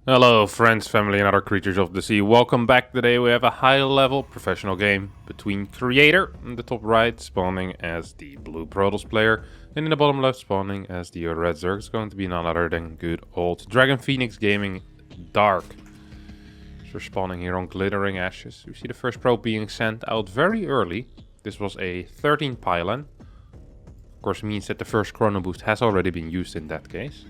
Hello friends, family and other creatures of the sea. Welcome back. Today we have a high level professional game between Creator in the top right spawning as the blue Protoss player and in the bottom left spawning as the red Zerg. It's going to be none other than good old Dragon Phoenix Gaming Dark. So we're spawning here on Glittering Ashes. We see the first probe being sent out very early. This was a 13 pylon. Of course means that the first chrono boost has already been used in that case.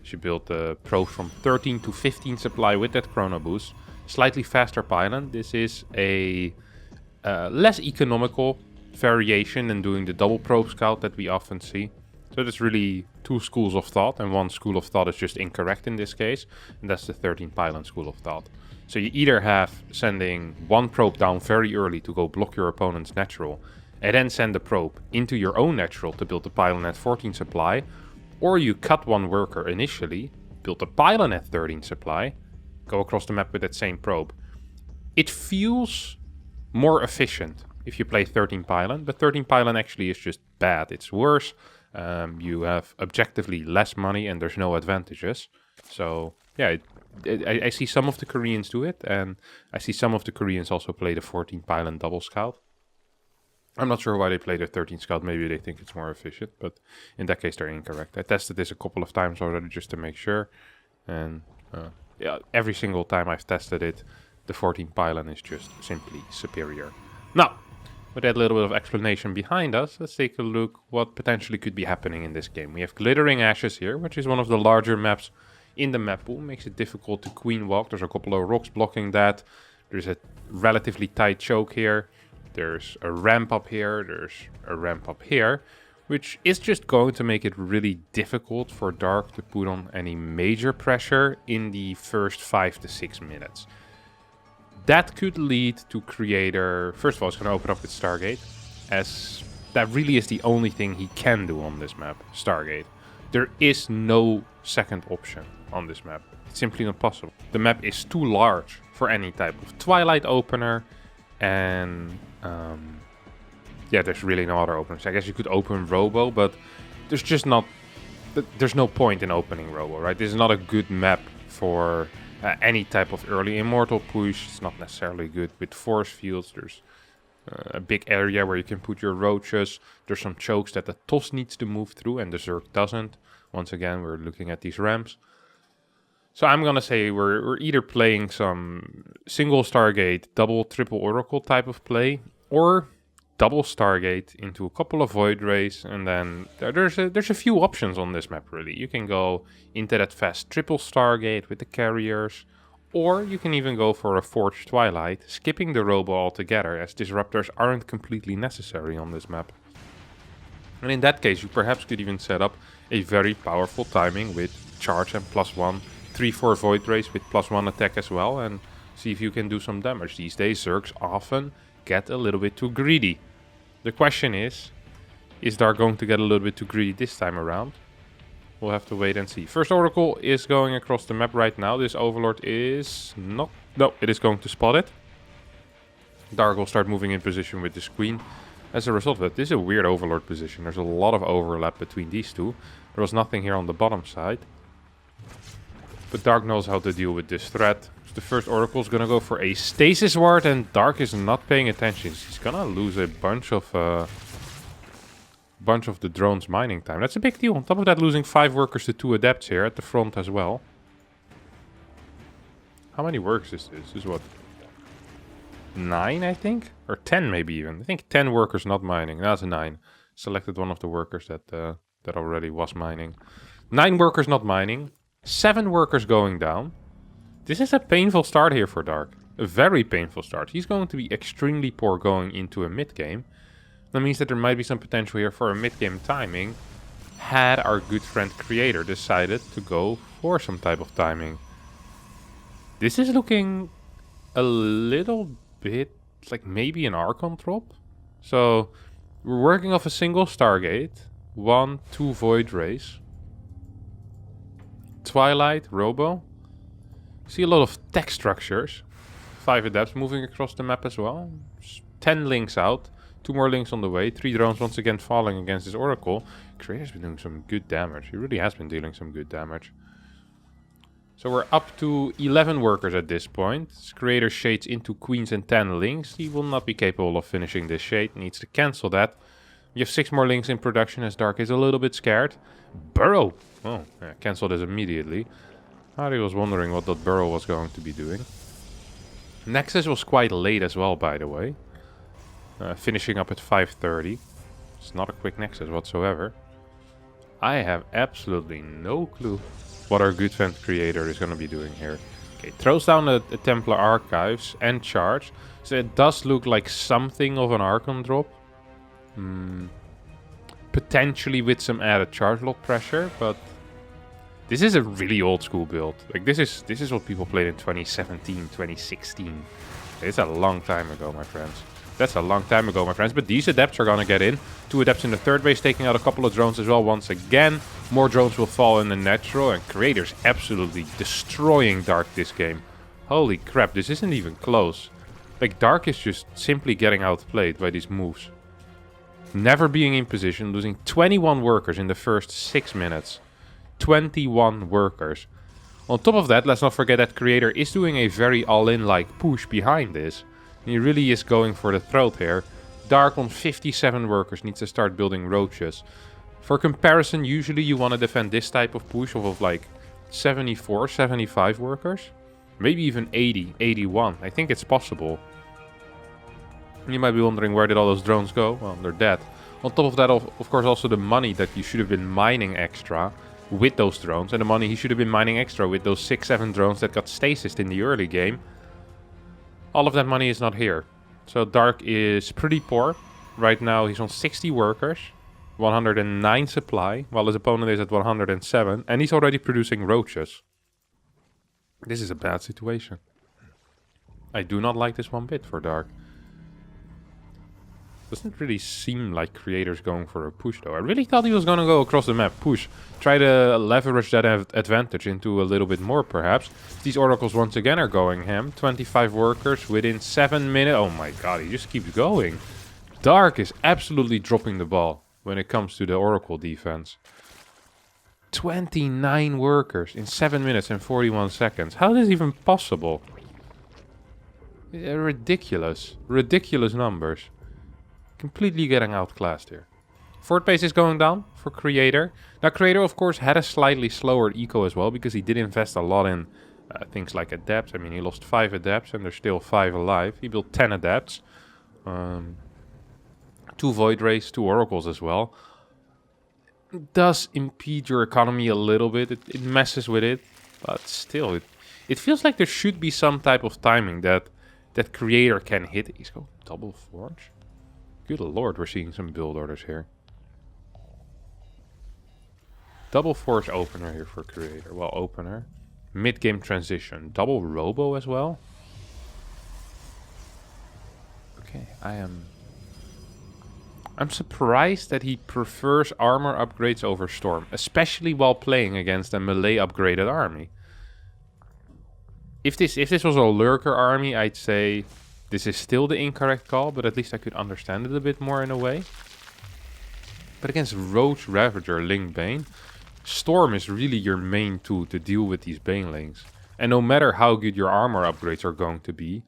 She built the probes from 13 to 15 supply with that chrono boost. Slightly faster pylon. This is a less economical variation than doing the double probe scout that we often see. So there's really two schools of thought, and one school of thought is just incorrect in this case, and that's the 13 pylon school of thought. So you either have sending one probe down very early to go block your opponent's natural, and then send the probe into your own natural to build the pylon at 14 supply, or you cut one worker initially, build a pylon at 13 supply, go across the map with that same probe. It feels more efficient if you play 13 pylon, but 13 pylon actually is just bad. It's worse. You have objectively less money and there's no advantages. So yeah, I see some of the Koreans do it, and I see some of the Koreans also play the 14 pylon double scout. I'm not sure why they play the 13 scout. Maybe they think it's more efficient, but in that case they're incorrect. I tested this a couple of times already just to make sure, and yeah, every single time I've tested it, the 14 pylon is just simply superior. Now, with that little bit of explanation behind us, let's take a look what potentially could be happening in this game. We have Glittering Ashes here, which is one of the larger maps in the map pool. Makes it difficult to queen walk. There's a couple of rocks blocking that. There's a relatively tight choke here. There's a ramp up here, there's a ramp up here, which is just going to make it really difficult for Dark to put on any major pressure in the first 5 to 6 minutes. That could lead to Creator, first of all, it's going to open up with Stargate, as that really is the only thing he can do on this map, Stargate. There is no second option on this map. It's simply not possible. The map is too large for any type of Twilight opener, and yeah, there's really no other openers. I guess you could open Robo, but there's just not... There's no point in opening Robo, right? This is not a good map for any type of early Immortal push. It's not necessarily good with force fields. There's a big area where you can put your roaches. There's some chokes that the Toss needs to move through, and the Zerg doesn't. Once again, we're looking at these ramps. So I'm gonna say we're either playing some single Stargate, double, triple Oracle type of play, or double Stargate into a couple of Void Rays, and then there's a few options on this map really. You can go into that fast triple Stargate with the carriers, or you can even go for a Forged Twilight, skipping the Robo altogether, as disruptors aren't completely necessary on this map. And in that case, you perhaps could even set up a very powerful timing with charge and +1. 3-4 Void Rays with +1 attack as well, and see if you can do some damage. These days Zergs often get a little bit too greedy. The question is Dark going to get a little bit too greedy this time around? We'll have to wait and see. First Oracle is going across the map right now. This Overlord is not... No, it is going to spot it. Dark will start moving in position with this Queen. As a result of it, this is a weird Overlord position. There's a lot of overlap between these two. There was nothing here on the bottom side. But Dark knows how to deal with this threat. So the first Oracle is going to go for a Stasis Ward, and Dark is not paying attention. He's going to lose a bunch of the drone's mining time. That's a big deal. On top of that, losing 5 workers to 2 adepts here at the front as well. How many workers is this? This is what? 9, I think? Or 10 maybe even. I think 10 workers not mining. That's a 9. Selected one of the workers that already was mining. 9 workers not mining. 7 workers going down. This is a painful start here for Dark. A very painful start. He's going to be extremely poor going into a mid-game. That means that there might be some potential here for a mid-game timing, had our good friend Creator decided to go for some type of timing. This is looking a little bit like maybe an Archon drop. So we're working off a single Stargate, 1, 2 Void Rays. Twilight, Robo. See a lot of tech structures. 5 adepts moving across the map as well. 10 links out. 2 more links on the way. 3 drones once again falling against this Oracle. Creator's been doing some good damage. He really has been dealing some good damage. So we're up to 11 workers at this point. This creator shades into queens and 10 links. He will not be capable of finishing this shade. Needs to cancel that. We have 6 more links in production as Dark is a little bit scared. Burrow! Oh, yeah, cancel this immediately. Harry was wondering what that Burrow was going to be doing. Nexus was quite late as well, by the way. Finishing up at 5:30. It's not a quick Nexus whatsoever. I have absolutely no clue what our good friend creator is going to be doing here. Okay, throws down the Templar Archives and charge. So it does look like something of an Archon drop. Potentially with some added charge lock pressure, but this is a really old school build. Like this is what people played in 2017, 2016. It's a long time ago, my friends. That's a long time ago, my friends. But these adepts are gonna get in. 2 adepts in the third base, taking out a couple of drones as well. Once again, more drones will fall in the natural, and creators absolutely destroying Dark this game. Holy crap, this isn't even close. Like Dark is just simply getting outplayed by these moves. Never being in position, losing 21 workers in the first 6 minutes. 21 workers. On top of that, let's not forget that creator is doing a very all-in like push behind this. He really is going for the throat here. Dark on 57 workers needs to start building roaches. For comparison, usually you want to defend this type of push of like 74, 75 workers. Maybe even 80, 81. I think it's possible. You might be wondering, where did all those drones go? Well, they're dead. On top of that, of course, also the money that you should have been mining extra with those drones. And the money he should have been mining extra with those 6-7 drones that got stasised in the early game. All of that money is not here. So Dark is pretty poor. Right now he's on 60 workers. 109 supply. While his opponent is at 107. And he's already producing roaches. This is a bad situation. I do not like this one bit for Dark. Doesn't really seem like creators going for a push though. I really thought he was going to go across the map, push. Try to leverage that advantage into a little bit more perhaps. These oracles once again are going ham. 25 workers within 7 minutes. Oh my god, he just keeps going. Dark is absolutely dropping the ball when it comes to the oracle defense. 29 workers in 7 minutes and 41 seconds. How is this even possible? Ridiculous. Ridiculous numbers. Completely getting outclassed here. Fort base is going down for creator. Now creator of course had a slightly slower eco as well, because he did invest a lot in things like adepts. I mean, he lost 5 adepts and there's still 5 alive. He built 10 adepts. 2 void rays, 2 oracles as well. It does impede your economy a little bit. It messes with it, but still it feels like there should be some type of timing that creator can hit. He's going double forge. Good lord, we're seeing some build orders here. Double forge opener here for creator. Well, opener. Mid-game transition. Double robo as well. Okay, I'm surprised that he prefers armor upgrades over storm. Especially while playing against a melee upgraded army. If this was a lurker army, I'd say this is still the incorrect call, but at least I could understand it a bit more in a way. But against Roach, Ravager, Link, Bane, Storm is really your main tool to deal with these Banelings. And no matter how good your armor upgrades are going to be,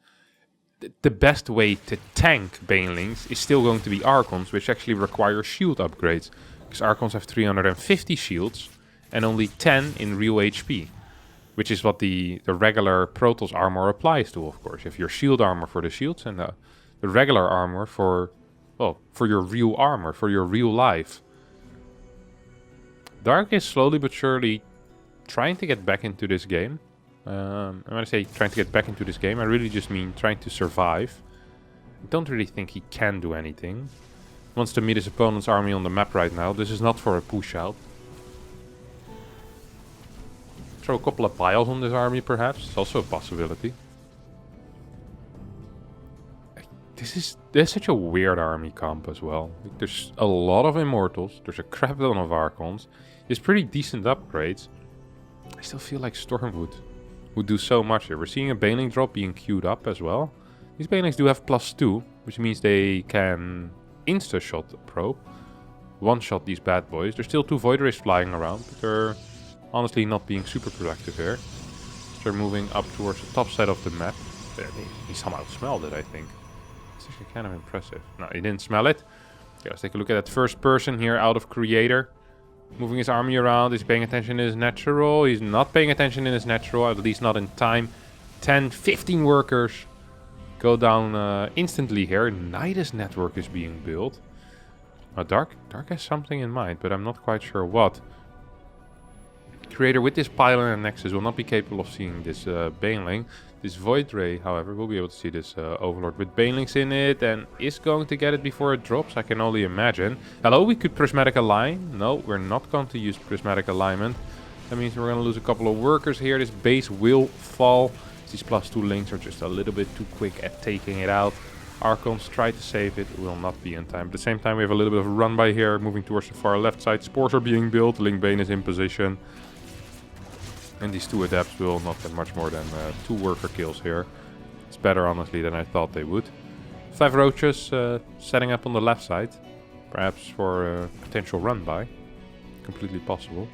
the best way to tank Banelings is still going to be Archons, which actually require shield upgrades. Because Archons have 350 shields and only 10 in real HP. Which is what the regular Protoss armor applies to, of course. You have your shield armor for the shields and the regular armor for your real armor, for your real life. Dark is slowly but surely trying to get back into this game. And when I say trying to get back into this game, I really just mean trying to survive. I don't really think he can do anything. He wants to meet his opponent's army on the map right now. This is not for a push out. Throw a couple of piles on this army perhaps. It's also a possibility. This is such a weird army comp as well. Like, there's a lot of immortals. There's a crap ton of archons. There's pretty decent upgrades. I still feel like Storm would do so much here. We're seeing a Baneling drop being queued up as well. These Banelings do have +2, which means they can insta-shot the probe. One-shot these bad boys. There's still 2 Void Rays flying around, but they're honestly not being super productive here. Start moving up towards the top side of the map. There, he somehow smelled it, I think. It's actually kind of impressive. No, he didn't smell it. Okay, let's take a look at that first person here out of Creator. Moving his army around. He's paying attention in his natural. He's not paying attention in his natural, at least not in time. 10, 15 workers go down instantly here. Nidus network is being built. Dark has something in mind, but I'm not quite sure what. Creator with this pylon and nexus will not be capable of seeing this Baneling. This Void Ray, however, will be able to see this Overlord with Banelings in it and is going to get it before it drops, I can only imagine. Hello, we could Prismatic Align. No, we're not going to use Prismatic Alignment. That means we're going to lose a couple of workers here. This base will fall. These +2 links are just a little bit too quick at taking it out. Archons try to save it, will not be in time. At the same time, we have a little bit of a run by here, moving towards the far left side. Spores are being built, Lingbane is in position. And these 2 adepts will not get much more than 2 worker kills here. It's better, honestly, than I thought they would. 5 roaches setting up on the left side. Perhaps for a potential run by. Completely possible.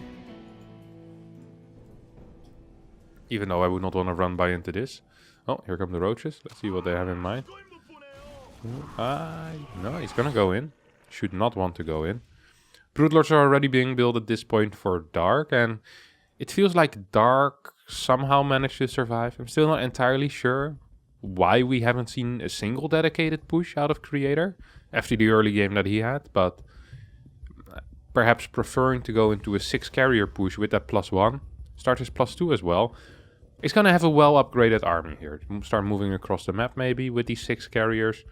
Even though I would not want to run by into this. Oh, here come the roaches. Let's see what they have in mind. No, he's gonna go in. Should not want to go in. Broodlords are already being built at this point for Dark, and it feels like Dark somehow managed to survive. I'm still not entirely sure why we haven't seen a single dedicated push out of Creator after the early game that he had, but perhaps preferring to go into a 6 carrier push with that +1. Start his +2 as well. He's gonna have a well upgraded army here. Start moving across the map maybe with these 6 carriers.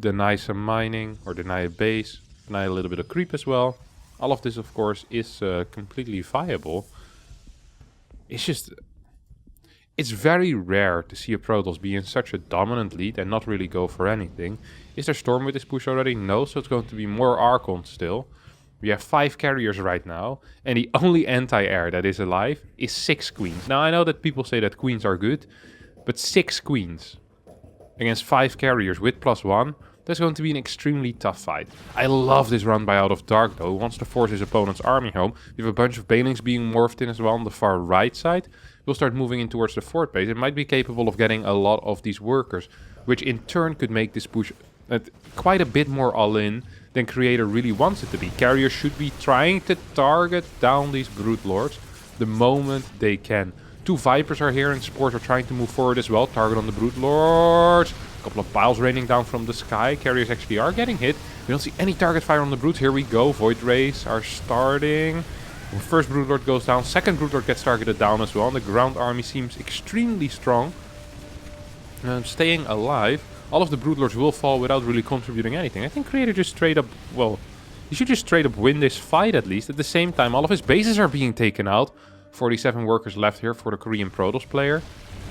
Deny some mining or deny a base. Deny a little bit of creep as well. All of this, of course, is completely viable. It's just... It's very rare to see a Protoss be in such a dominant lead and not really go for anything. Is there Storm with this push already? No, so it's going to be more Archons still. We have 5 carriers right now, and the only anti-air that is alive is 6 queens. Now, I know that people say that queens are good, but 6 queens against 5 carriers with +1, that's going to be an extremely tough fight. I love this run by out of Dark, though. He wants to force his opponent's army home. We have a bunch of Banelings being morphed in as well on the far right side. We'll start moving in towards the fort base. It might be capable of getting a lot of these workers, which in turn could make this push quite a bit more all-in than Creator really wants it to be. Carriers should be trying to target down these Broodlords the moment they can. 2 Vipers are here and Spores are trying to move forward as well. Target on the Broodlords. A couple of piles raining down from the sky. Carriers actually are getting hit. We don't see any target fire on the Broods. Here we go. Void Rays are starting. First Broodlord goes down. Second Broodlord gets targeted down as well. And the ground army seems extremely strong. Staying alive. All of the Broodlords will fall without really contributing anything. I think Creator just straight up... Well, he should just straight up win this fight at least. At the same time, all of his bases are being taken out. 47 workers left here for the Korean Protoss player.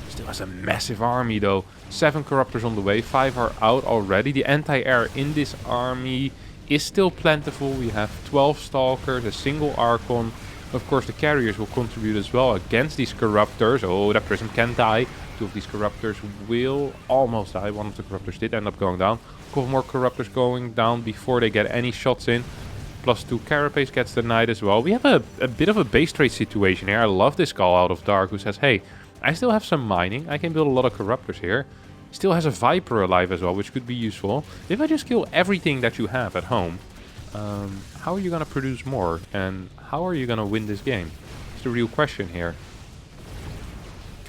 Still has a massive army though. 7 Corruptors on the way. 5 are out already. The anti-air in this army is still plentiful. We have 12 Stalkers, a single Archon. Of course, the carriers will contribute as well against these Corruptors. Oh, that Prism can die. 2 of these Corruptors will almost die. 1 of the Corruptors did end up going down. A couple more Corruptors going down before they get any shots in. +2 Carapace gets denied as well. We have a bit of a base trade situation here. I love this call out of Dark who says, hey, I still have some mining. I can build a lot of Corruptors here. Still has a Viper alive as well, which could be useful. If I just kill everything that you have at home, how are you going to produce more? And how are you going to win this game? It's the real question here.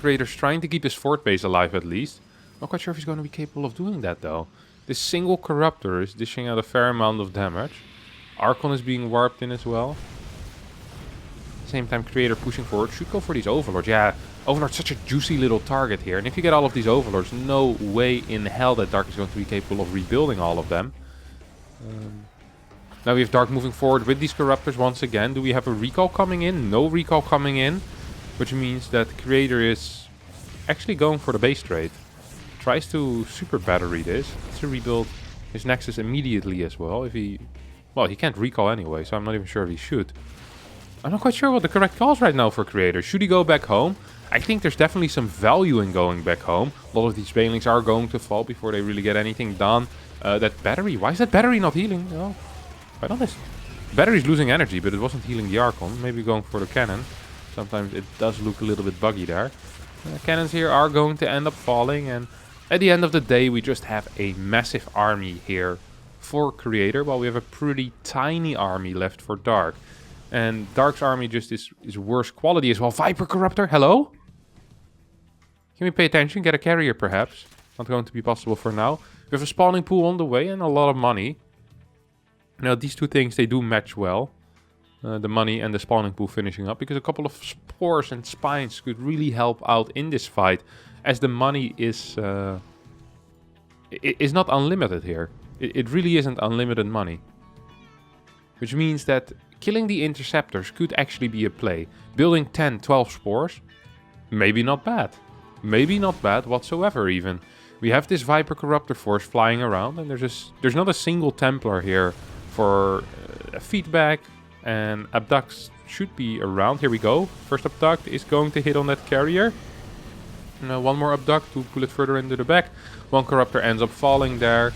Creator's trying to keep his fort base alive at least. Not quite sure if he's going to be capable of doing that though. This single Corruptor is dishing out a fair amount of damage. Archon is being warped in as well. Same time, Creator pushing forward. Should go for these Overlords. Yeah, Overlord's such a juicy little target here. And if you get all of these Overlords, no way in hell that Dark is going to be capable of rebuilding all of them. Now we have Dark moving forward with these Corruptors once again. Do we have a recall coming in? No recall coming in. Which means that Creator is actually going for the base trade. Tries to super battery this. To rebuild his Nexus immediately as well. If he... Well, he can't recall anyway, so I'm not even sure if he should. I'm not quite sure what the correct call is right now for Creator. Should he go back home? I think there's definitely some value in going back home. A lot of these Banelings are going to fall before they really get anything done. That battery, why is that battery not healing? Oh, why not this? Battery's losing energy, but it wasn't healing the Archon. Maybe going for the cannon. Sometimes it does look a little bit buggy there. Cannons here are going to end up falling, and at the end of the day we just have a massive army here for Creator, while we have a pretty tiny army left for Dark. And Dark's army just is worse quality as well. Viper Corruptor, hello? Can we pay attention? Get a carrier perhaps. Not going to be possible for now. We have a spawning pool on the way and a lot of money. Now these two things, they do match well. The money and the spawning pool finishing up, because a couple of spores and spines could really help out in this fight, as the money is not unlimited here. It really isn't unlimited money. Which means that killing the interceptors could actually be a play. Building 10, 12 spores, maybe not bad. Maybe not bad whatsoever even. We have this Viper Corruptor force flying around, and there's not a single Templar here for feedback. And abducts should be around. Here we go. First abduct is going to hit on that carrier. One more abduct to pull it further into the back. One corruptor ends up falling there.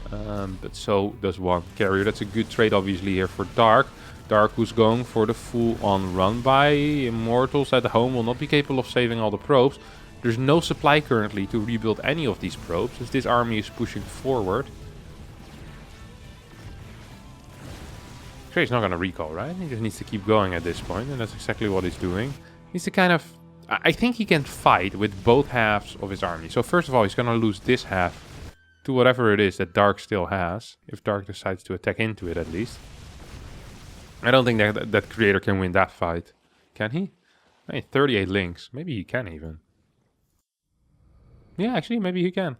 But so does one carrier. That's a good trade obviously here for Dark. Dark, who's going for the full-on run by. Immortals at home will not be capable of saving all the probes. There's no supply currently to rebuild any of these probes, as this army is pushing forward. He's not going to recall, right? He just needs to keep going at this point, and that's exactly what he's doing. He needs to kind of... I think he can fight with both halves of his army. So first of all, he's going to lose this half to whatever it is that Dark still has. If Dark decides to attack into it, at least. I don't think that Creator can win that fight. Can he? I mean, 38 links. Maybe he can even. Yeah, actually, maybe he can.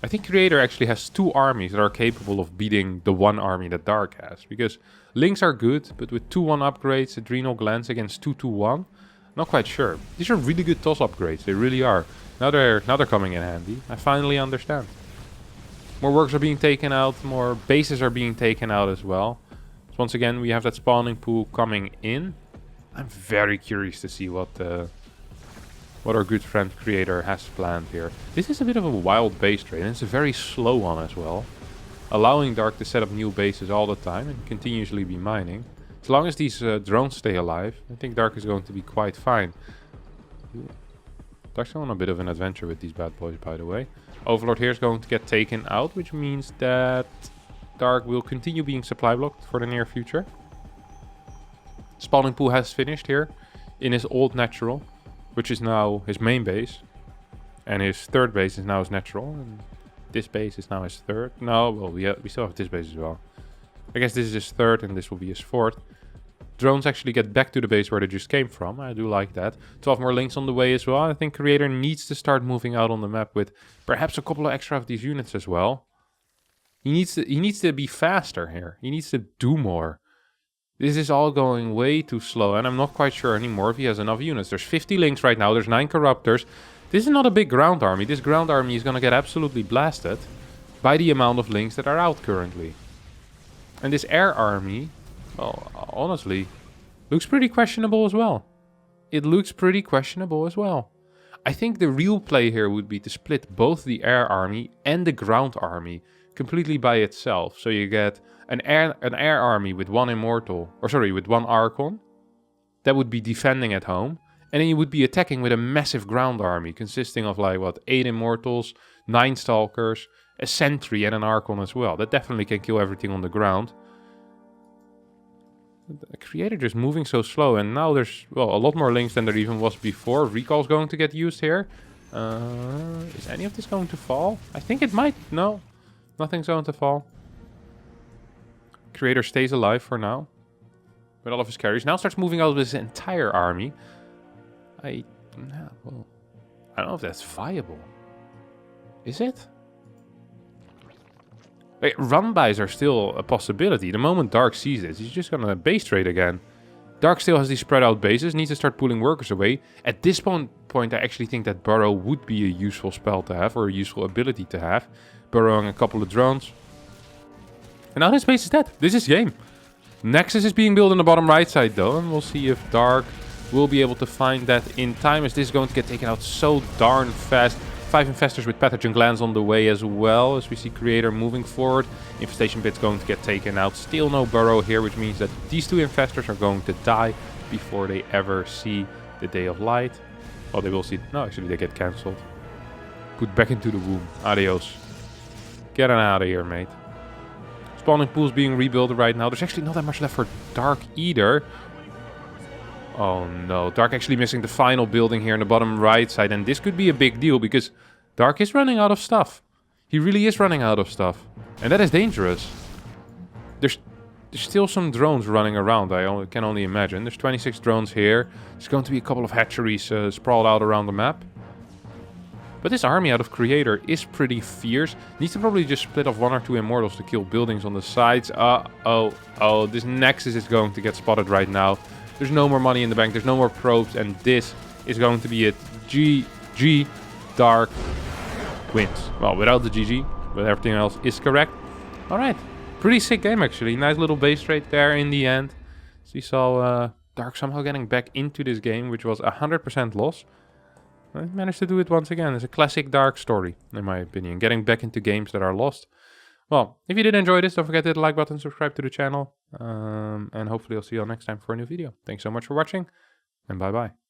I think Creator actually has two armies that are capable of beating the one army that Dark has. Because links are good, but with 2-1 upgrades, Adrenal Glands against 2-2-1, not quite sure. These are really good toss upgrades, they really are. Now they're coming in handy. I finally understand. More works are being taken out, more bases are being taken out as well. So once again, we have that spawning pool coming in. I'm very curious to see what our good friend Creator has planned here. This is a bit of a wild base trade, and it's a very slow one as well. Allowing Dark to set up new bases all the time and continuously be mining. As long as these drones stay alive, I think Dark is going to be quite fine. Dark's on a bit of an adventure with these bad boys, by the way. Overlord here is going to get taken out, which means that Dark will continue being supply blocked for the near future. Spawning pool has finished here in his old natural, which is now his main base. And his third base is now his natural. And this base is now his third. No, well, we still have this base as well. I guess this is his third and this will be his fourth. Drones actually get back to the base where they just came from. I do like that. 12 more links on the way as well. I think Creator needs to start moving out on the map with perhaps a couple of extra of these units as well. He needs to be faster here. He needs to do more. This is all going way too slow, and I'm not quite sure anymore if he has enough units. There's 50 links right now, there's 9 corruptors. This is not a big ground army. This ground army is going to get absolutely blasted by the amount of links that are out currently. And this air army, well, honestly, looks pretty questionable as well. It looks pretty questionable as well. I think the real play here would be to split both the air army and the ground army completely by itself. So you get an air army with one immortal, or sorry, with one Archon that would be defending at home, and then you would be attacking with a massive ground army consisting of like what, 8 immortals, 9 stalkers, a sentry and an Archon as well. That definitely can kill everything on the ground. The Creator just moving so slow, and now there's, well, a lot more links than there even was before. Recall's going to get used here. Is any of this going to fall? I think it might. No, nothing's going to fall. Creator stays alive for now with all of his carries. Now starts moving out with his entire army. I don't know if that's viable. Is it? Wait, run-bys are still a possibility. The moment Dark sees this, he's just gonna base trade again. Dark still has these spread out bases, needs to start pulling workers away. At this point, I actually think that Burrow would be a useful spell to have, or a useful ability to have. Burrowing a couple of drones. And now this base is dead. This is game. Nexus is being built on the bottom right side though, and we'll see if Dark will be able to find that in time, as this is going to get taken out so darn fast. 5 infestors with pathogen glands on the way as well, as we see Creator moving forward. Infestation bit's going to get taken out. Still no burrow here, which means that these 2 infestors are going to die before they ever see the Day of Light. Well, they will see. No, actually, they get cancelled. Put back into the womb. Adios. Get on out of here, mate. Spawning pool's being rebuilt right now. There's actually not that much left for Dark either. Oh no, Dark actually missing the final building here in the bottom right side. And this could be a big deal because Dark is running out of stuff. He really is running out of stuff. And that is dangerous. There's still some drones running around, can only imagine. There's 26 drones here. There's going to be a couple of hatcheries sprawled out around the map. But this army out of Creator is pretty fierce. Needs to probably just split off 1 or 2 Immortals to kill buildings on the sides. Oh, this Nexus is going to get spotted right now. There's no more money in the bank. There's no more probes. And this is going to be it. GG. Dark wins. Well, without the GG. But everything else is correct. Alright. Pretty sick game, actually. Nice little base trade there in the end. So you saw Dark somehow getting back into this game, which was 100% loss. I managed to do it once again. It's a classic Dark story, in my opinion. Getting back into games that are lost. Well, if you did enjoy this, don't forget to hit the like button, subscribe to the channel. And hopefully I'll see you all next time for a new video. Thanks so much for watching, and bye-bye.